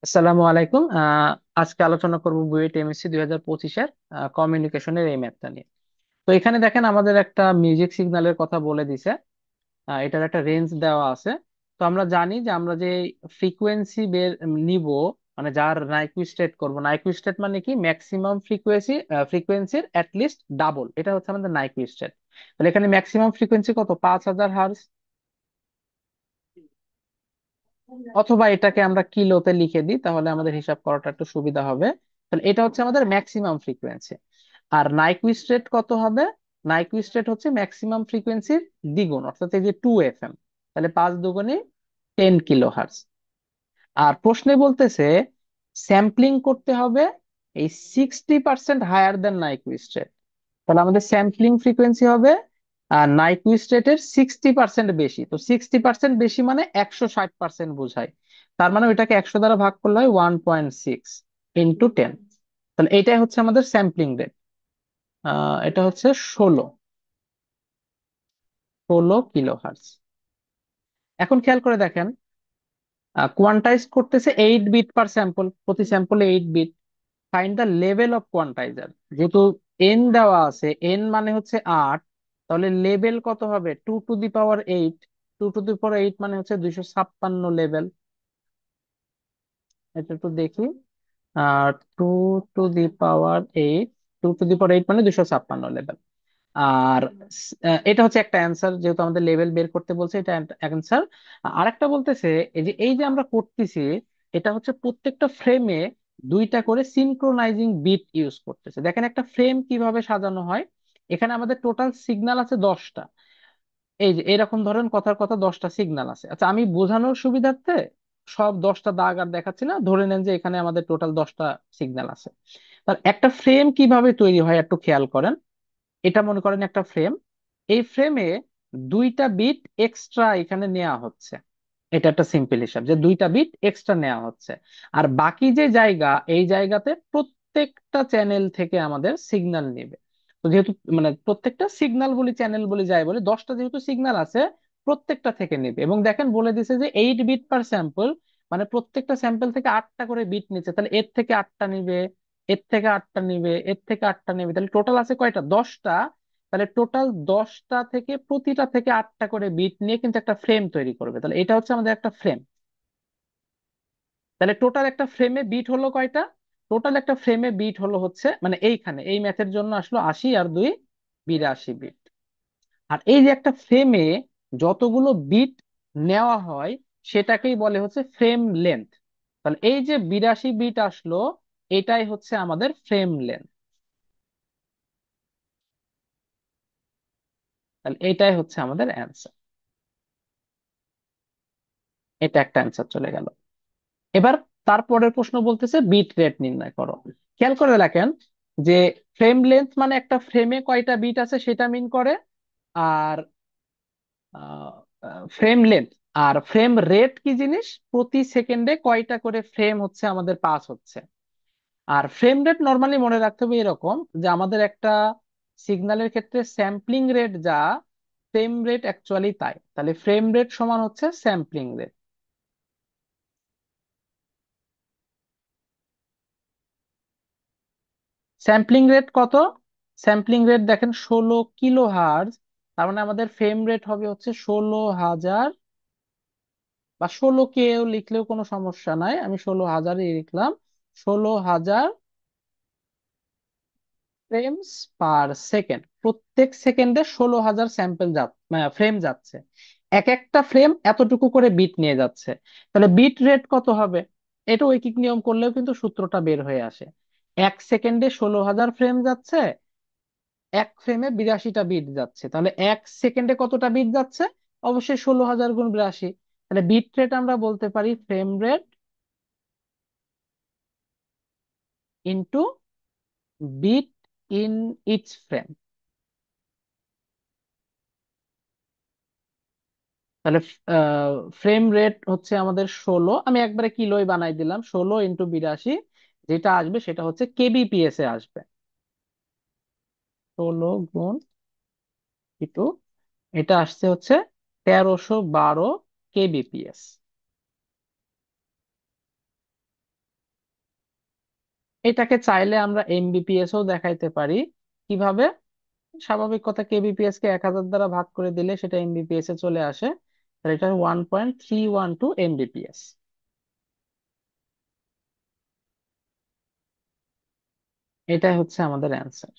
আসসালামু আলাইকুম। আজকে আলোচনা করব বুয়েট এমএসসি 2025-এর কমিউনিকেশনের এই ম্যাথটা নিয়ে। তো এখানে দেখেন আমাদের একটা মিউজিক সিগন্যালের কথা বলে দিছে। এটার একটা রেঞ্জ দেওয়া আছে। তো আমরা জানি যে আমরা যে ফ্রিকোয়েন্সি বের নিব, মানে যার নাইকুইস্টেট করব, নাইকুইস্টেট মানে কি ম্যাক্সিমাম ফ্রিকোয়েন্সির লিস্ট ডাবল, এটা হচ্ছে আমাদের নাইকুইস্টেট। তাহলে এখানে ম্যাক্সিমাম ফ্রিকোয়েন্সি কত? 5000 হার্জ। অথবা এটাকে আমরা কিলোতে লিখে দিই, তাহলে আমাদের হিসাব করাটা একটু সুবিধা হবে। তাহলে এটা হচ্ছে আমাদের ম্যাক্সিমাম ফ্রিকোয়েন্সি। আর নাইকুইস্ট রেট কত হবে? নাইকুইস্ট রেট হচ্ছে ম্যাক্সিমাম ফ্রিকোয়েন্সির দ্বিগুণ, অর্থাৎ এই যে 2 FM। তাহলে 5 দুগুণে 10 কিলো হার্টজ। আর প্রশ্নে বলতেছে স্যাম্পলিং করতে হবে এই 60% হায়ার দেন নাইকুইস্ট রেট। তাহলে আমাদের স্যাম্পলিং ফ্রিকোয়েন্সি হবে নাইকুইস্ট রেটের 60% বেশি। তো 60% বেশি মানে 160% বোঝায়। তার মানে ওইটাকে 100 দ্বারা ভাগ করলে হয় 1.6 ইন্টু 10। তাহলে এটাই হচ্ছে আমাদের স্যাম্পলিং রেট। এটা হচ্ছে 16 কিলো হার্টজ। এখন খেয়াল করে দেখেন, কোয়ান্টাইজ করতেছে 8 বিট পার স্যাম্পল, প্রতি স্যাম্পলে 8 bit. Find the level of quantizer. যেহেতু এন দেওয়া আছে, এন মানে হচ্ছে 8, তাহলে লেভেল কত হবে? 2 to the power 8। 2 to the পাওয়ার 8 মানে হচ্ছে 256 লেভেল। এটা একটু দেখি। 2 to the power 8, 2 to the পাওয়ার 8 মানে 256 লেভেল। আর এটা হচ্ছে একটা অ্যান্সার, যেহেতু আমাদের লেভেল বের করতে বলছে, এটা অ্যান্সার। আরেকটা বলতেছে এই যে আমরা করতেছি, এটা হচ্ছে প্রত্যেকটা ফ্রেমে দুইটা করে সিনক্রোনাইজিং বিট ইউজ করতেছে। দেখেন একটা ফ্রেম কিভাবে সাজানো হয়। এখানে আমাদের টোটাল সিগন্যাল আছে 10টা। এই যে এরকম ধরেন কথার কথা 10টা সিগন্যাল আছে। আচ্ছা, আমি বোঝানোর সুবিধার্থে সব 10টা দাগ আর দেখাচ্ছি না, ধরে নেন যে এখানে আমাদের টোটাল 10টা সিগন্যাল আছে। তার একটা ফ্রেম কিভাবে তৈরি হয় একটু খেয়াল করেন। এটা মনে করেন একটা ফ্রেম। এই ফ্রেমে দুইটা বিট এক্সট্রা এখানে নেওয়া হচ্ছে। এটা একটা সিম্পল হিসাব যে দুইটা বিট এক্সট্রা নেওয়া হচ্ছে। আর বাকি যে জায়গা, এই জায়গাতে প্রত্যেকটা চ্যানেল থেকে আমাদের সিগন্যাল নেবে। তো যেহেতু মানে প্রত্যেকটা সিগন্যাল বলি, চ্যানেল বলি, যাই বলি, 10টা যেহেতু সিগন্যাল আছে, প্রত্যেকটা থেকে নেবে। এবং দেখেন বলে দিছে যে 8 বিট পার স্যাম্পল, মানে প্রত্যেকটা স্যাম্পল থেকে 8টা করে বিট নিচ্ছে। তাহলে এর থেকে 8টা নিবে, এর থেকে 8টা নিবে, এর থেকে 8টা নিবে, তাহলে টোটাল আছে কয়টা? 10টা। তাহলে টোটাল 10টা থেকে প্রতিটা থেকে 8টা করে বিট নিয়ে কিন্তু একটা ফ্রেম তৈরি করবে। তাহলে এটা হচ্ছে আমাদের একটা ফ্রেম। তাহলে টোটাল একটা ফ্রেমে বিট হলো কয়টা? টোটাল একটা ফ্রেমে বিট হলো হচ্ছে, মানে এইখানে এই ম্যাথের জন্য আসলো 80 আর 2 82 বিট। আর এই যে একটা ফ্রেমে যতগুলো বিট নেওয়া হয়, সেটাকেই বলে হচ্ছে ফ্রেম লেন্থ। তাহলে এই যে 82 বিট আসলো, এটাই হচ্ছে আমাদের ফ্রেম লেন্থ। তাহলে এটাই হচ্ছে আমাদের অ্যান্সার। এটা একটা অ্যান্সার চলে গেল। এবার তারপরের প্রশ্ন বলতেছে বিট রেট নির্ণয় করো। খেয়াল করে দেখেন যে ফ্রেম লেন্থ মানে একটা ফ্রেমে কয়টা বিট আছে সেটা মিন করে। আর ফ্রেম লেন্থ আর ফ্রেম রেট কি জিনিস? প্রতি সেকেন্ডে কয়টা করে ফ্রেম হচ্ছে আমাদের পাস হচ্ছে। আর ফ্রেম রেট নর্মালি মনে রাখতে হবে এরকম, যে আমাদের একটা সিগন্যালের ক্ষেত্রে স্যাম্পলিং রেট যা, ফ্রেম রেট অ্যাকচুয়ালি তাই। তাহলে ফ্রেম রেট সমান হচ্ছে স্যাম্পলিং রেট। স্যাম্পলিং রেট কত? স্যাম্পলিং রেট দেখেন 16 কিলো হার্জ। তার মানে আমাদের ফ্রেম রেট হবে হচ্ছে 16,000, বা 16 কেও লিখলেও কোনো সমস্যা নাই, আমি 16,000ই লিখলাম। 16,000 ফ্রেমস পার সেকেন্ড। প্রত্যেক সেকেন্ডে 16,000 স্যাম্পল ফ্রেম যাচ্ছে। এক একটা ফ্রেম এতটুকু করে বিট নিয়ে যাচ্ছে। তাহলে বিট রেট কত হবে? এটা ঐকিক নিয়ম করলেও কিন্তু সূত্রটা বের হয়ে আসে। এক সেকেন্ডে 16,000 ফ্রেম যাচ্ছে, এক ফ্রেমে 82টা বিট যাচ্ছে। তাহলে এক সেকেন্ডে কতটা বিট যাচ্ছে? অবশ্যই 16,000 গুণ 82। তাহলে বিট রেট আমরা বলতে পারি frame rate into bit in each frame. তাহলে ফ্রেম রেট হচ্ছে আমাদের 16, আমি একবারে কিলোই বানাই দিলাম, 16 × 82, যেটা আসবে সেটা হচ্ছে কেবিপিএস এ আসবে। 16 × 2, এটা আসছে হচ্ছে 1312 কেবিপিএস। এটাকে চাইলে আমরা এমবিপিএস ও দেখাইতে পারি। কিভাবে? স্বাভাবিক কথা, কেবিপিএস কে 1000 দ্বারা ভাগ করে দিলে সেটা এমবিপিএস এ চলে আসে। আর এটা 1.312 এমবিপিএস। এটাই হচ্ছে আমাদের অ্যান্সার।